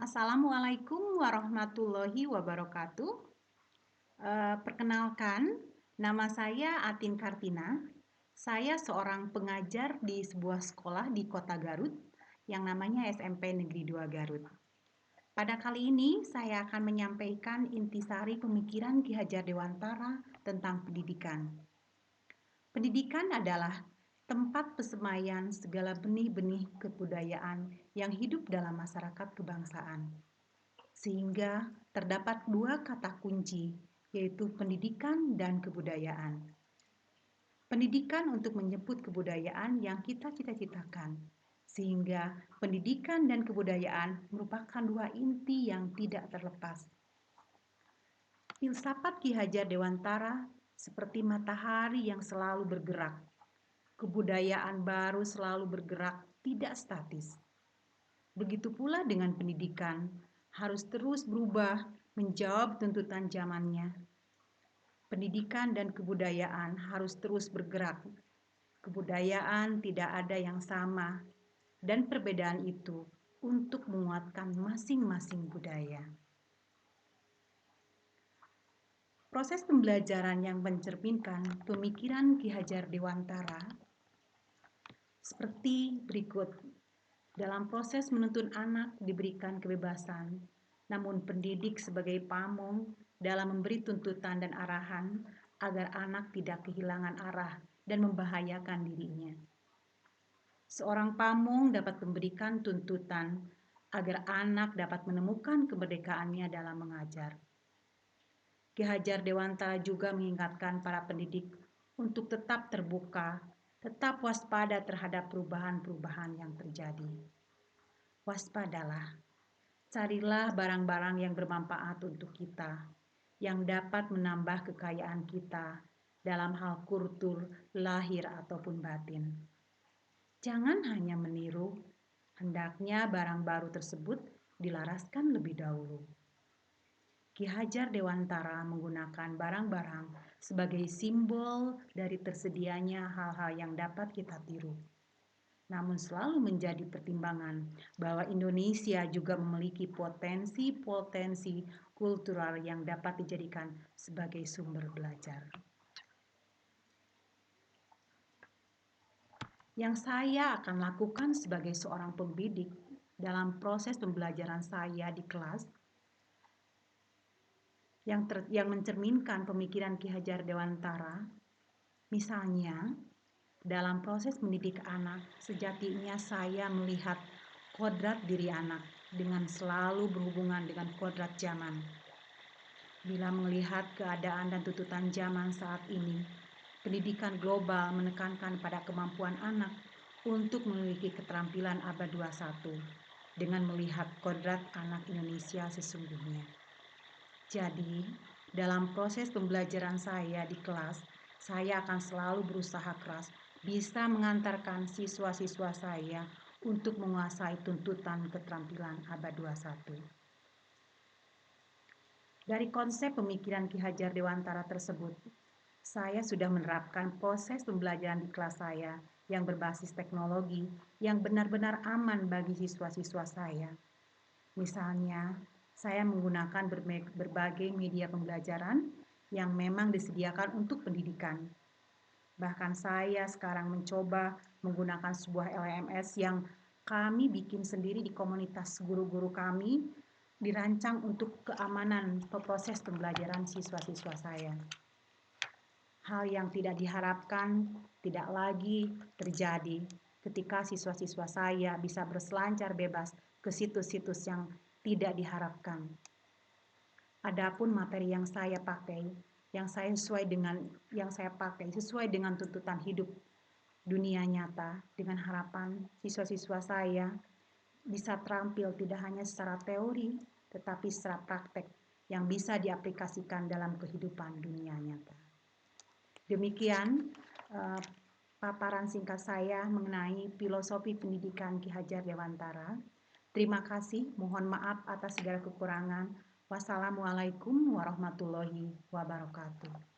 Assalamualaikum warahmatullahi wabarakatuh. Perkenalkan, nama saya Atin Kartina. Saya seorang pengajar di sebuah sekolah di Kota Garut yang namanya SMP Negeri 2 Garut. Pada kali ini saya akan menyampaikan intisari pemikiran Ki Hajar Dewantara tentang pendidikan. Pendidikan adalah tempat pesemaian segala benih-benih kebudayaan yang hidup dalam masyarakat kebangsaan. Sehingga terdapat dua kata kunci, yaitu pendidikan dan kebudayaan. Pendidikan untuk menyebut kebudayaan yang kita cita-citakan, sehingga pendidikan dan kebudayaan merupakan dua inti yang tidak terlepas. Filsafat Ki Hajar Dewantara seperti matahari yang selalu bergerak. Kebudayaan baru selalu bergerak, tidak statis. Begitu pula dengan pendidikan, harus terus berubah menjawab tuntutan zamannya. Pendidikan dan kebudayaan harus terus bergerak. Kebudayaan tidak ada yang sama, dan perbedaan itu untuk menguatkan masing-masing budaya. Proses pembelajaran yang mencerminkan pemikiran Ki Hajar Dewantara seperti berikut. Dalam proses menuntun anak diberikan kebebasan, namun pendidik sebagai pamong dalam memberi tuntutan dan arahan agar anak tidak kehilangan arah dan membahayakan dirinya. Seorang pamong dapat memberikan tuntutan agar anak dapat menemukan kemerdekaannya dalam mengajar. Ki Hajar Dewantara juga mengingatkan para pendidik untuk tetap terbuka, tetap waspada terhadap perubahan-perubahan yang terjadi. Waspadalah, carilah barang-barang yang bermanfaat untuk kita, yang dapat menambah kekayaan kita dalam hal kultur, lahir ataupun batin. Jangan hanya meniru, hendaknya barang baru tersebut dilaraskan lebih dahulu. Ki Hajar Dewantara menggunakan barang-barang sebagai simbol dari tersedianya hal-hal yang dapat kita tiru. Namun selalu menjadi pertimbangan bahwa Indonesia juga memiliki potensi-potensi kultural yang dapat dijadikan sebagai sumber belajar. Yang saya akan lakukan sebagai seorang pendidik dalam proses pembelajaran saya di kelas yang mencerminkan pemikiran Ki Hajar Dewantara, misalnya dalam proses mendidik anak, sejatinya saya melihat kodrat diri anak dengan selalu berhubungan dengan kodrat zaman. Bila melihat keadaan dan tuntutan zaman saat ini, pendidikan global menekankan pada kemampuan anak untuk memiliki keterampilan abad 21 dengan melihat kodrat anak Indonesia sesungguhnya. Jadi, dalam proses pembelajaran saya di kelas, saya akan selalu berusaha keras bisa mengantarkan siswa-siswa saya untuk menguasai tuntutan keterampilan abad 21. Dari konsep pemikiran Ki Hajar Dewantara tersebut, saya sudah menerapkan proses pembelajaran di kelas saya yang berbasis teknologi yang benar-benar aman bagi siswa-siswa saya. Misalnya, saya menggunakan berbagai media pembelajaran yang memang disediakan untuk pendidikan. Bahkan saya sekarang mencoba menggunakan sebuah LMS yang kami bikin sendiri di komunitas guru-guru kami, dirancang untuk keamanan proses pembelajaran siswa-siswa saya. Hal yang tidak diharapkan tidak lagi terjadi ketika siswa-siswa saya bisa berselancar bebas ke situs-situs yang tidak diharapkan. Adapun materi yang saya pakai, yang saya pakai sesuai dengan tuntutan hidup dunia nyata dengan harapan siswa-siswa saya bisa terampil tidak hanya secara teori tetapi secara praktek yang bisa diaplikasikan dalam kehidupan dunia nyata. Demikian paparan singkat saya mengenai filosofi pendidikan Ki Hajar Dewantara. Terima kasih, mohon maaf atas segala kekurangan. Wassalamualaikum warahmatullahi wabarakatuh.